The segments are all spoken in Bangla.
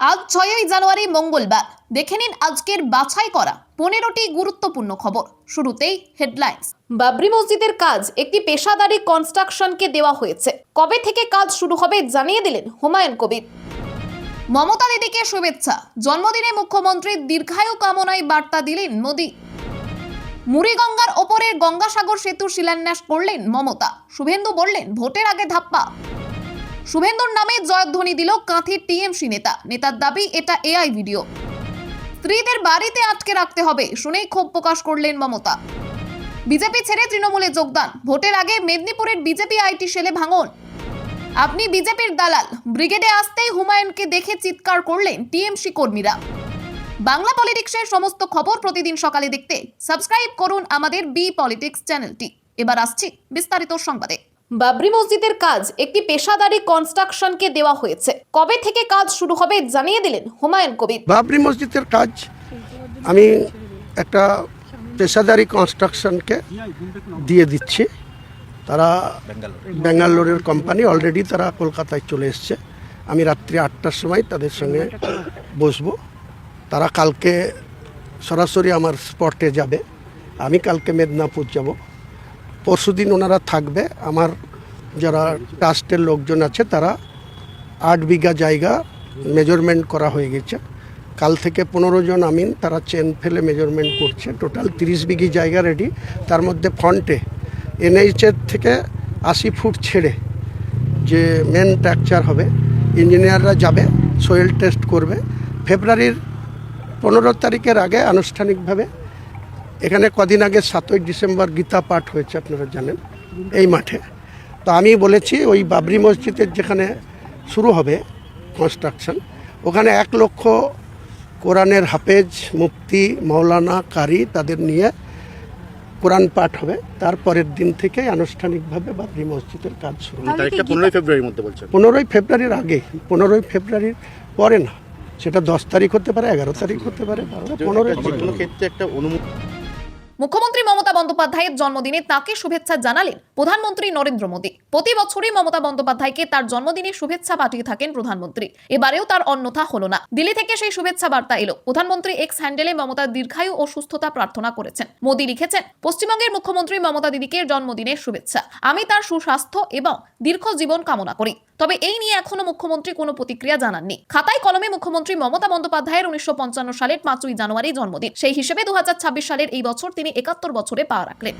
আজ 6ই জানুয়ারি মঙ্গলবার। দেখে নিন আজকের বাছাই করা 15টি গুরুত্বপূর্ণ খবর। শুরুতেই হেডলাইন্স। বাবরি মসজিদের কাজ একটি পেশাদারী কনস্ট্রাকশনকে দেওয়া হয়েছে। কবে থেকে কাজ শুরু হবে জানিয়ে দিলেন হুমায়ুন কবির। মমতা দিদিকে শুভেচ্ছা। জন্মদিনে মুখ্যমন্ত্রীর দীর্ঘায়ু কামনায় বার্তা দিলেন মোদি। মুড়িগঙ্গার ওপরের গঙ্গাসাগর সেতুর শিলান্যাস করলেন মমতা। শুভেন্দু বললেন ভোটের আগে ধাপ্পা। শুভেন্দুর নামে জয়ধ্বনি দিল কাঁথির টিএমসি নেতার দাবি এটা এআই ভিডিও। স্ত্রীদের বাড়িতে আটকে রাখতে হবে শুনেই ক্ষোভ প্রকাশ করলেন মমতা। বিজেপি ছেড়ে তৃণমূলে যোগদান। ভোটের আগে মেদিনীপুরের বিজেপি আইটি সেলে ভাঙন। আপনি বিজেপির দালাল। ব্রিগেডে আসতেই হুমায়ুনকে দেখে চিৎকার করলেন টিএমসি কর্মীরা। বাংলা পলিটিক্সের সমস্ত খবর প্রতিদিন সকালে দেখতে সাবস্ক্রাইব করুন আমাদের বি পলিটিক্স চ্যানেলটি। এবার আসছি বিস্তারিত সংবাদে। বাবরি মসজিদের কাজ একটি পেশাদারী কনস্ট্রাকশনকে দেওয়া হয়েছে। কবে থেকে কাজ শুরু হবে জানিয়ে দিলেন হুমায়ুন কবির। বাবরি মসজিদের কাজ আমি একটা পেশাদারি কনস্ট্রাকশনকে দিয়ে দিচ্ছি। তারা ব্যাঙ্গালোরের কোম্পানি, অলরেডি তারা কলকাতায় চলে এসছে। আমি রাত্রি 8টার সময় তাদের সঙ্গে বসবো। তারা কালকে সরাসরি আমার স্পটে যাবে। আমি কালকে মেদিনীপুর যাব। পরশুদিন ওনারা থাকবে। আমার যারা ট্রাস্টের লোকজন আছে তারা 8 বিঘা জায়গা মেজারমেন্ট করা হয়ে গেছে। কাল থেকে 15 জন আমিন তারা চেন ফেলে মেজারমেন্ট করছে। টোটাল 30 বিঘি জায়গা রেডি। তার মধ্যে ফ্রন্টে এনএইচের থেকে 80 ফুট ছেড়ে যে মেন স্ট্রাকচার হবে, ইঞ্জিনিয়াররা যাবে, সয়েল টেস্ট করবে। ফেব্রুয়ারির 15 তারিখের আগে আনুষ্ঠানিকভাবে এখানে কদিন আগে 7ই ডিসেম্বর গীতা পাঠ হয়েছে, আপনারা জানেন, এই মাঠে। তো আমি বলেছি ওই বাবরি মসজিদের যেখানে শুরু হবে কনস্ট্রাকশন, ওখানে 1 লক্ষ কোরআনের হাফেজ, মুফতি, মাওলানা, কারি তাদের নিয়ে কোরআন পাঠ হবে। তারপরের দিন থেকে আনুষ্ঠানিকভাবে বাবরি মসজিদের কাজ শুরু হবে। 15 ফেব্রুয়ারির মধ্যে বলছেন? 15 ফেব্রুয়ারির আগে, 15 ফেব্রুয়ারির পরে না। সেটা 10 তারিখ হতে পারে, 11 তারিখ হতে পারে, 15 ক্ষেত্রে একটা অনুমতি। মুখ্যমন্ত্রী মমতা বন্দ্যোপাধ্যায়ের জন্মদিনে তাকে শুভেচ্ছা জানালেন প্রধানমন্ত্রী নরেন্দ্র মোদী। প্রতি বছরই মমতা বন্দ্যোপাধ্যায়কে তার জন্মদিনে শুভেচ্ছা পাঠিয়ে থাকেন প্রধানমন্ত্রী। এবারেও তার অন্যথা হলো না। দিল্লি থেকে সেই শুভেচ্ছা বার্তা এলো। প্রধানমন্ত্রী এক্স হ্যান্ডেলে মমতার দীর্ঘায়ু ও সুস্থতা প্রার্থনা করেছেন। মোদী লিখেছেন, পশ্চিমবঙ্গের মুখ্যমন্ত্রী মমতা দিদিকে জন্মদিনের শুভেচ্ছা। আমি তার সুস্বাস্থ্য এবং দীর্ঘ জীবন কামনা করি। তবে এই নিয়ে এখনো মুখ্যমন্ত্রী কোনো প্রতিক্রিয়া জানাননি। খাতায় কলমে মুখ্যমন্ত্রী মমতা বন্দ্যোপাধ্যায়ের 1955 সালের 5ই জানুয়ারি জন্মদিন। সেই হিসেবে 2026 সালের এই বছর তিনি 71 বছরে পা রাখলেন।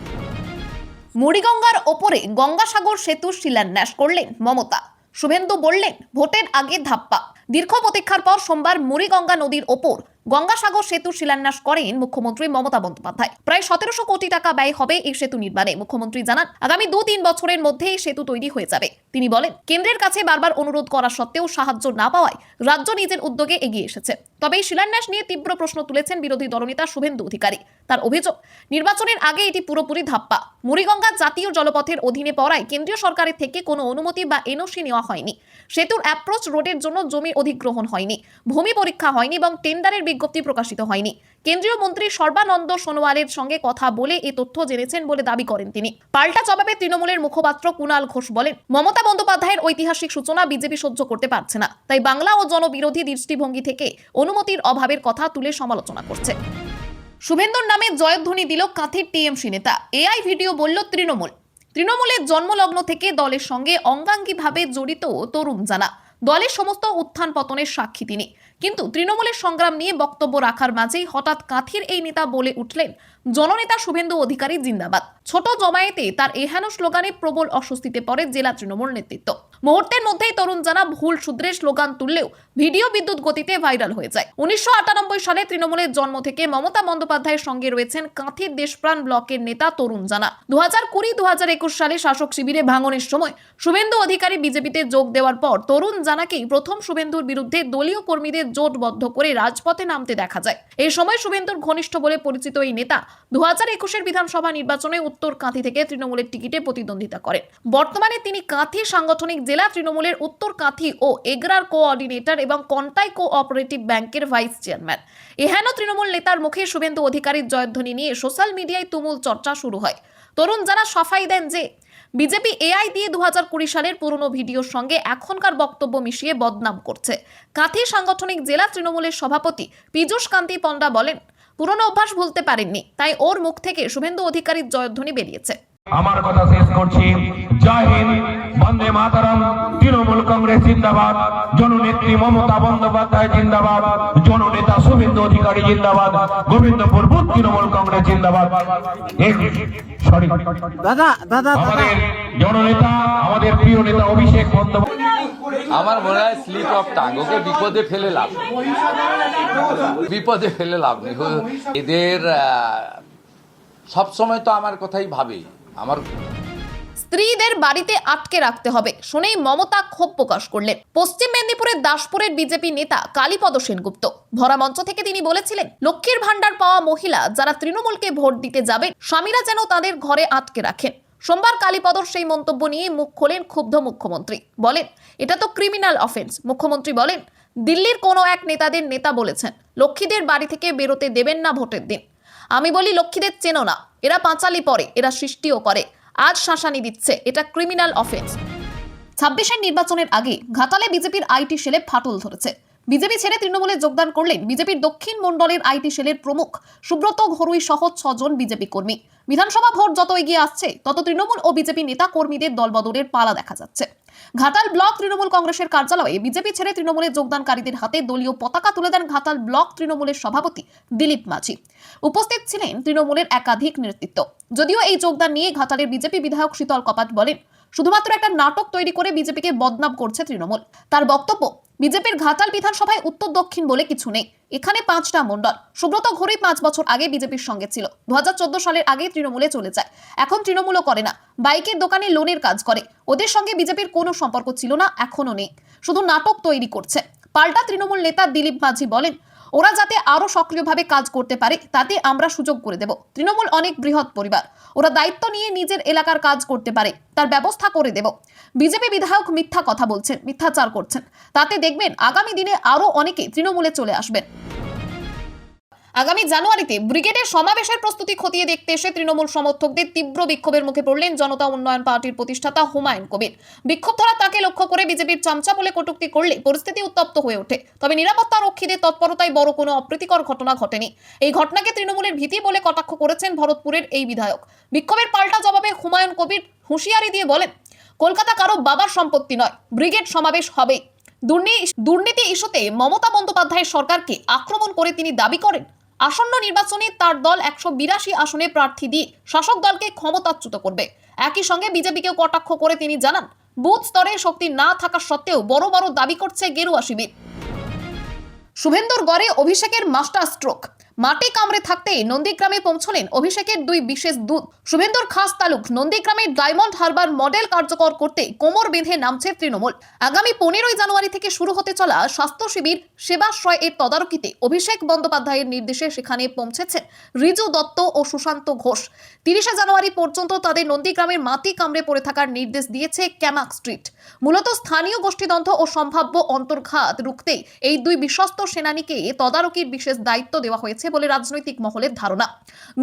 মুড়িগঙ্গার ওপরে গঙ্গাসাগর সেতুর শিলান্যাস করলেন মমতা। শুভেন্দু বললেন ভোটের আগে ধাপ্পা। দীর্ঘ প্রতীক্ষার পর সোমবার মুড়িগঙ্গা নদীর ওপর গঙ্গাসাগর সেতুর শিলান্যাস করেন মুখ্যমন্ত্রী মমতা বন্দ্যোপাধ্যায়। প্রায় 1700 কোটি টাকা ব্যয় হবে এই সেতু নির্মাণে। মুখ্যমন্ত্রী জানান আগামী 2-3 বছরের মধ্যেই সেতু তৈরি হয়ে যাবে। তিনি বলেন কেন্দ্রের কাছে বারবার অনুরোধ করা সত্ত্বেও সাহায্য না পাওয়ায় রাজ্য নিজের উদ্যোগে এগিয়ে এসেছে। তবে এই শিলান্যাস নিয়ে তীব্র প্রশ্ন তুলেছেন বিরোধী দলনেতা শুভেন্দু অধিকারী। তার অভিযোগ নির্বাচনের আগে এটি পুরোপুরি ধাপ্পা। মুড়িগঙ্গা জাতীয় জলপথের অধীনে পড়ায় কেন্দ্রীয় সরকারের থেকে কোনো অনুমতি বা এনওসি নেওয়া হয়নি। সেতুর অ্যাপ্রোচ রোডের জন্য জমি অধিগ্রহণ হয়নি, ভূমি পরীক্ষা হয়নি এবং টেন্ডারের বিজ্ঞপ্তি প্রকাশিত হয়নি। কেন্দ্রীয় মন্ত্রী সর্বানন্দ সোনোয়ালের সঙ্গে কথা বলে এই তথ্য জেনেছেন বলে দাবি করেন তিনি। পাল্টা জবাবে তৃণমূলের মুখপাত্র কুণাল ঘোষ বলেন মমতা বন্দ্যোপাধ্যায়ের ঐতিহাসিক সূচনা বিজেপি সহ্য করতে পারছে না, তাই বাংলা ও জনবিরোধী দৃষ্টিভঙ্গি থেকে অনুমতির অভাবের কথা তুলে সমালোচনা করছে। শুভেন্দুর নামে জয়ধ্বনি দিল কাঁথির টিএমসি নেতা। এআই ভিডিও বলল তৃণমূলের জন্মলগ্ন থেকে দলের সঙ্গে অঙ্গাঙ্গিভাবে জড়িত তরুণ জানা। দলের সমস্ত উত্থান পতনের সাক্ষী তিনি। কিন্তু তৃণমূলের সংগ্রাম নিয়ে বক্তব্য রাখার মাঝেই হঠাৎ কাঁথির এই নেতা বলে উঠলেন জননেতা শুভেন্দু অধিকারী জিন্দাবাদ। ছোট জমায়েতে তার এহেন স্লোগানে প্রবল অস্বস্তিতে পড়ে জেলা তৃণমূল নেতৃত্ব। মুহূর্তের মধ্যেই তরুণ জানা ভুল শুধরে স্লোগান তুললেও ভিডিও বিদ্যুৎ গতিতে ভাইরাল হয়ে যায়। 1998 সালে তৃণমূলের জন্ম থেকে মমতা বন্দ্যোপাধ্যায়ের সঙ্গে রয়েছেন কাঁথির দেশপ্রাণ ব্লকের নেতা তরুণ জানা। 2020-2021 সালে শাসক শিবিরে ভাঙনের সময় শুভেন্দু অধিকারী বিজেপিতে যোগ দেওয়ার পর তরুণ জানাকেই প্রথম শুভেন্দুর বিরুদ্ধে দলীয় কর্মীদের জোটবদ্ধ করে রাজপথে নামতে দেখা যায়। এই সময় শুভেন্দুর ঘনিষ্ঠ বলে পরিচিত এই নেতা 2021 বিধানসভা নির্বাচনে উত্তর কাঁথি থেকে তৃণমূলের টিকিটে প্রতিদ্বন্দ্বিতা করেন। বর্তমানে তিনি কাঁথি সাংগঠনিক জেলা তৃণমূলের উত্তর কাঁথি ও এগরার কোঅর্ডিনেটর এবং কন্টাই কোঅপারেটিভ ব্যাংকের ভাইস চেয়ারম্যান। এহেন তৃণমূল নেতার মুখে শুভেন্দু অধিকারীর জয়ধ্বনি নিয়ে সোশ্যাল মিডিয়ায় তুমুল চর্চা শুরু হয়। তরুণ যারা সাফাই দেন যে বিজেপি এআই দিয়ে 2020 সালের পুরনো ভিডিওর সঙ্গে এখনকার বক্তব্য মিশিয়ে বদনাম করছে। কাঁথি সাংগঠনিক জেলা তৃণমূলের সভাপতি পীযূষ কান্তি পণ্ডা বলেন, পুরনো অভ্যাস ভুলতে পারেননি, তাই ওর মুখ থেকে শুভেন্দু অধিকারীর জয়ধ্বনি বেরিয়েছে। আমার কথা শেষ করছি। জয় হিন্দ, বন্দে মাতরম। তৃণমূল কংগ্রেস জিন্দাবাদ, জননেত্রী মমতা বন্দ্যোপাধ্যায় জিন্দাবাদ, জননেতা শুভেন্দু অধিকারী জিন্দাবাদ, গোবিন্দপুর বুথ তৃণমূল কংগ্রেস জিন্দাবাদ। সরি আমাদের জননেতা, আমাদের প্রিয় নেতা অভিষেক বন্দ্যোপাধ্যায়। আমার মনে হয় স্লিপ অফ টাং, ওকে বিপদে ফেলে লাভ নেই। বিপদে ফেলে লাভ নেই। এদের সবসময় তো আমার কথাই ভাবে। আমার স্ত্রীদের বাড়িতে আটকে রাখতে হবে শুনেই মমতা ক্ষোভ প্রকাশ করলেন। পশ্চিম মেদিনীপুরের দাসপুরের বিজেপি নেতা কালীপদ সেনগুপ্ত ভরা মঞ্চ থেকে তিনি বলেছিলেন, লক্ষ্মীর ভান্ডার পাওয়া মহিলা যারা তৃণমূলকে ভোট দিতে যাবেন, স্বামীরা যেন তাদের ঘরে আটকে রাখেন। সোমবার কালীপদর সেই মন্তব্য নিয়ে মুখ খোলেন ক্ষুব্ধ মুখ্যমন্ত্রী। বলেন, এটা তো ক্রিমিনাল অফেন্স। মুখ্যমন্ত্রী বলেন, দিল্লির কোনো এক নেতাদের নেতা বলেছেন লক্ষ্মীদের বাড়ি থেকে বেরোতে দেবেন না ভোটের দিন। আমি বলি, লক্ষ্মীদের চেনো না, এরা পাঁচালি পরে, এরা সৃষ্টিও করে, আজ শাসানি দিচ্ছে, এটা ক্রিমিনাল অফেন্স। 26-এর নির্বাচনের আগে ঘাটালে বিজেপির আইটি সেলে ফাটল ধরেছে। বিজেপি ছেড়ে তৃণমূলে যোগদান করলেন বিজেপির দক্ষিণ মণ্ডলের আইটি সেলের প্রমুখ সুব্রত ঘরুই সহ 6 জন বিজেপি কর্মী। বিধানসভা ভোট যত এগিয়ে আসছে তত তৃণমূল ও বিজেপি নেতা কর্মীদের দলবদলের পালা দেখা যাচ্ছে। ঘাটাল ব্লক তৃণমূল কংগ্রেসের কার্যালয়ে বিজেপি ছেড়ে তৃণমূলে যোগদানকারীদের হাতে দলীয় পতাকা তুলে দেন ঘাটাল ব্লক তৃণমূলের সভাপতি দিলীপ মাঝি। উপস্থিত ছিলেন তৃণমূলের একাধিক নেতৃত্ব। যদিও এই যোগদান নিয়ে ঘাটালের বিজেপি বিধায়ক শীতল কপাট বলেন, শুধুমাত্র একটা নাটক তৈরি করে বিজেপিকে বদনাম করছে তৃণমূল। তার বক্তব্য, বিজেপির ঘাটাল বিধানসভায় উত্তর দক্ষিণ বলে কিছু নেই, এখানে 5টা মণ্ডল। সুব্রত ঘরুই 5 বছর আগে বিজেপির সঙ্গে ছিল, 2014 সালের আগে তৃণমূলে চলে যায়, এখন তৃণমূলও করে না, বাইকের দোকানে লোনের কাজ করে। ওদের সঙ্গে বিজেপির কোনো সম্পর্ক ছিল না, এখনো নেই, শুধু নাটক তৈরি করছে। পাল্টা তৃণমূল নেতা দিলীপ মাঝি বলেন, ওরা যাতে আরো সক্রিয়ভাবে কাজ করতে পারে তাতে আমরা সুযোগ করে দেব। তৃণমূল অনেক বৃহৎ পরিবার, ওরা দায়িত্ব নিয়ে নিজের এলাকার কাজ করতে পারে, তার ব্যবস্থা করে দেব। বিজেপি বিধায়ক মিথ্যা কথা বলছেন, মিথ্যাচার করছেন, তাতে দেখবেন আগামী দিনে আরো অনেকে তৃণমূলে চলে আসবেন। আগামী জানুয়ারিতে ব্রিগেডের সমাবেশের প্রস্তুতি খতিয়ে দেখতে এসে তৃণমূল সমর্থকদের তীব্র বিক্ষোভের মুখে পড়লেন জনতা উন্নয়ন পার্টির প্রতিষ্ঠাতা হুমায়ুন কবির। বিক্ষোভ ধরা তাকে লক্ষ্য করে বিজেপির চামচা বলে কটূক্তি করলে পরিস্থিতি উত্তপ্ত হয়ে ওঠে। তবে নিরাপত্তা রক্ষীদের তৎপরতায় বড় কোনো অপ্রীতিকর ঘটনা ঘটেনি। এই ঘটনাকে তৃণমূলের ভীতি বলে কটাক্ষ করেছেন ভরতপুরের এই বিধায়ক। বিক্ষোভের পাল্টা জবাবে হুমায়ুন কবির হুঁশিয়ারি দিয়ে বলেন, কলকাতা কারো বাবার সম্পত্তি নয়, ব্রিগেড সমাবেশ হবেই। দুর্নীতি ইস্যুতে মমতা বন্দ্যোপাধ্যায়ের সরকারকে আক্রমণ করে তিনি দাবি করেন, আসন্ন নির্বাচনে তার দল 182 আসনে প্রার্থী দিয়ে শাসক দলকে ক্ষমতাচ্যুত করবে। একই সঙ্গে বিজেপিকেও কটাক্ষ করে তিনি জানান, বুথ স্তরে শক্তি না থাকা সত্ত্বেও বড় বড় দাবি করছে গেরুয়া শিবির। শুভেন্দুর গড়ে অভিষেকের মাস্টার স্ট্রোক। মাটি কামড়ে থাকতে নন্দীগ্রামে পৌঁছলেন অভিষেকের 2 বিশেষ দূত। শুভেন্দুর খাস তালুক নন্দীগ্রামের ডায়মন্ড হারবার মডেল কার্যকর করতে কোমর বেঁধে নামছে তৃণমূল। আগামী 15ই জানুয়ারি থেকে শুরু হতে চলা স্বাস্থ্য শিবির সেবাশ্রয় এর তদারকিতে অভিষেক বন্দ্যোপাধ্যায়ের নির্দেশে সেখানে পৌঁছেছেন রিজু দত্ত ও সুশান্ত ঘোষ। 30শে জানুয়ারি পর্যন্ত তাদের নন্দীগ্রামের মাটি কামড়ে পড়ে থাকার নির্দেশ দিয়েছে ক্যামাক স্ট্রিট। মূলত স্থানীয় গোষ্ঠীদ্বন্দ্ব ও সম্ভাব্য অন্তর্ঘাত রুখতে এই 2 বিশ্বস্ত সেনানীকে তদারকির বিশেষ দায়িত্ব দেওয়া হয়েছে বলে রাজনৈতিক মহলের ধারণা।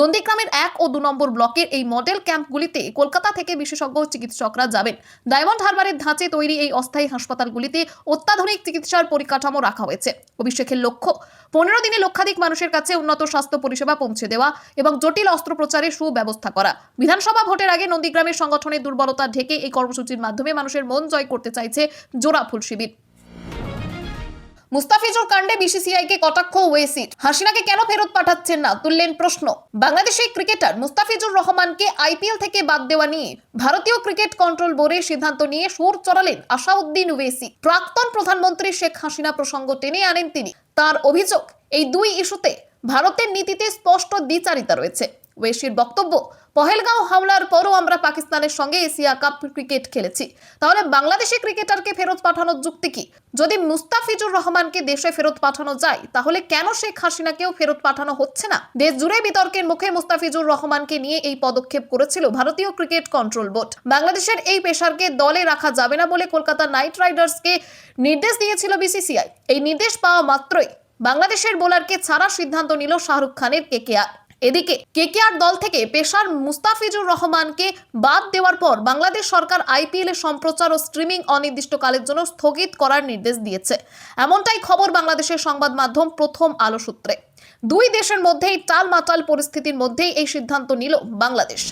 নন্দীগ্রামের 1 ও 2 নম্বর ব্লকের এই মডেল ক্যাম্পগুলিতে কলকাতা থেকে বিশেষজ্ঞ চিকিৎসকরা যাবেন। ডায়মন্ড হারবারের ধাঁচে তৈরি এই অস্থায়ী হাসপাতালগুলিতে অত্যাধুনিক চিকিৎসার পরিকাঠামো রাখা হয়েছে। অভিষেকের লক্ষ্য 15 দিনে লক্ষাধিক মানুষের কাছে উন্নত স্বাস্থ্য পরিষেবা পৌঁছে দেওয়া এবং জটিল অস্ত্রোপচারের সুব্যবস্থা করা। বিধানসভা ভোটের আগে নন্দীগ্রামের সংগঠনের দুর্বলতা ঢেকে এই কর্মসূচির মাধ্যমে মানুষের মন জয় করতে চাইছে জোড়াফুল শিবির। মুস্তাফিজুর কাণ্ডে বিসিসিআইকে কটাক্ষ ওয়েসির। হাসিনাকে কেন ফেরত পাঠাচ্ছেন না তুললেন প্রশ্ন। বাংলাদেশের ক্রিকেটার মুস্তাফিজুর রহমানকে আইপিএল থেকে বাদ দেওয়া নিয়ে ভারতীয় ক্রিকেট কন্ট্রোল বোর্ডের সিদ্ধান্ত নিয়ে সুর চড়ালেন আসাউদ্দিন ওয়েসি। প্রাক্তন প্রধানমন্ত্রী শেখ হাসিনা প্রসঙ্গ টেনে আনেন তিনি। তার অভিযোগ, এই 2 ইস্যুতে ভারতের নীতিতে স্পষ্ট দ্বিচারিতা রয়েছে। ওয়েসির বক্তব্য, পহেলগাঁও হামলার পরও আমরা পাকিস্তানের সঙ্গে এশিয়া কাপ ক্রিকেট খেলেছি, তাহলে বাংলাদেশি ক্রিকেটারকে ফেরত পাঠানোর যুক্তি কি? যদি মুস্তাফিজুর রহমানকে দেশে ফেরত পাঠানো যায় তাহলে কেন শেখ হাসিনাকেও ফেরত পাঠানো হচ্ছে না? দেশ জুড়ে বিতর্কের মুখে মুস্তাফিজুর রহমানকে নিয়ে এই পদক্ষেপ করেছিল ভারতীয় ক্রিকেট কন্ট্রোল বোর্ড। বাংলাদেশের এই পেসারকে দলে রাখা যাবে না বলে কলকাতা নাইট রাইডার্সকে নির্দেশ দিয়েছিল বিসিসিআই। এই নির্দেশ পাওয়া মাত্রই বাংলাদেশের বোলারকে ছাড়ার সিদ্ধান্ত নিল শাহরুখ খানের কেকেআর। এদিকে কেকেআর দল থেকে পেশার মুস্তাফিজুর রহমানকে বাদ দেওয়ার পর বাংলাদেশ সরকার আইপিএল এর সম্প্রচার ও স্ট্রিমিং অনির্দিষ্টকালের জন্য স্থগিত করার নির্দেশ দিয়েছে। এমনটাই খবর বাংলাদেশের সংবাদ মাধ্যম প্রথম আলো সূত্রে। দুই দেশের মধ্যেই টালমাটাল পরিস্থিতির মধ্যেই এই সিদ্ধান্ত নিল বাংলাদেশ।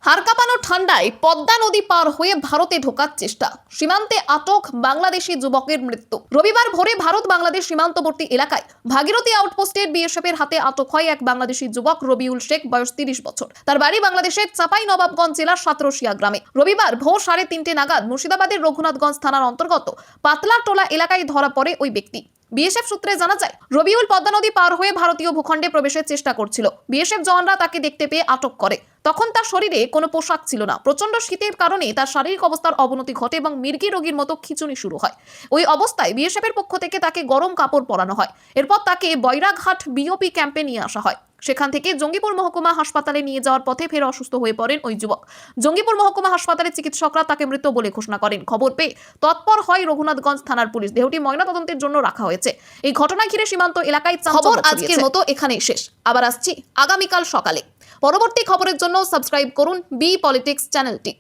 হাড়কাঁপানো ঠান্ডায় পদ্মা নদী পার হয়ে ভারতে ঢোকার চেষ্টা, সীমান্তে আটক বাংলাদেশি যুবকের মৃত্যু। রবিবার ভোরে ভারত বাংলাদেশ সীমান্তবর্তী এলাকায় ভাগীরথী আউটপোস্টের বিএসএফের হাতে আটক হয় এক বাংলাদেশি যুবক রবিউল শেখ, বয়স 30 বছর। তার বাড়ি বাংলাদেশের চাঁপাইনবাবগঞ্জ জেলার সাতরশিয়া গ্রামে। রবিবার ভোর 3:30 নাগাদ মুর্শিদাবাদের রঘুনাথগঞ্জ থানার অন্তর্গত পাতলাটোলা এলাকায় ধরা পড়ে ওই ব্যক্তি। বিএসএফ সূত্রে জানা যায়, রবিউল পদ্মা নদী পার হয়ে ভারতীয় ভূখণ্ডে প্রবেশের চেষ্টা করছিল। বিএসএফ জওয়ানরা তাকে দেখতে পেয়ে আটক করে। তখন তার শরীরে কোনো পোশাক ছিল না। প্রচন্ড শীতের কারণে তার শারীরিক অবস্থার অবনতি ঘটে এবং মির্গি রোগীর মতো খিঁচুনি শুরু হয়। ওই অবস্থায় বিএসএফ এর পক্ষ থেকে তাকে গরম কাপড় পরানো হয়। এরপর তাকে বৈরাঘাট বিওপি ক্যাম্পে নিয়ে আসা হয়। সেখান থেকে জঙ্গিপুর মহকুমা হাসপাতালে নিয়ে যাওয়ার পথে ফের অসুস্থ হয়ে পড়েন ওই যুবক। জঙ্গিপুর মহকুমা হাসপাতালের চিকিৎসকরা তাকে মৃত বলে ঘোষণা করেন। খবর পেয়ে তৎপর হয় রঘুনাথগঞ্জ থানার পুলিশ। দেহটি ময়নাতদন্তের জন্য রাখা হয়েছে। এই ঘটনা ঘিরে সীমান্ত এলাকায় খবর আজকের মতো এখানেই শেষ। আবার আসছি আগামীকাল সকালে। পরবর্তী খবরের জন্য সাবস্ক্রাইব করুন বি পলিটিক্স চ্যানেলটি।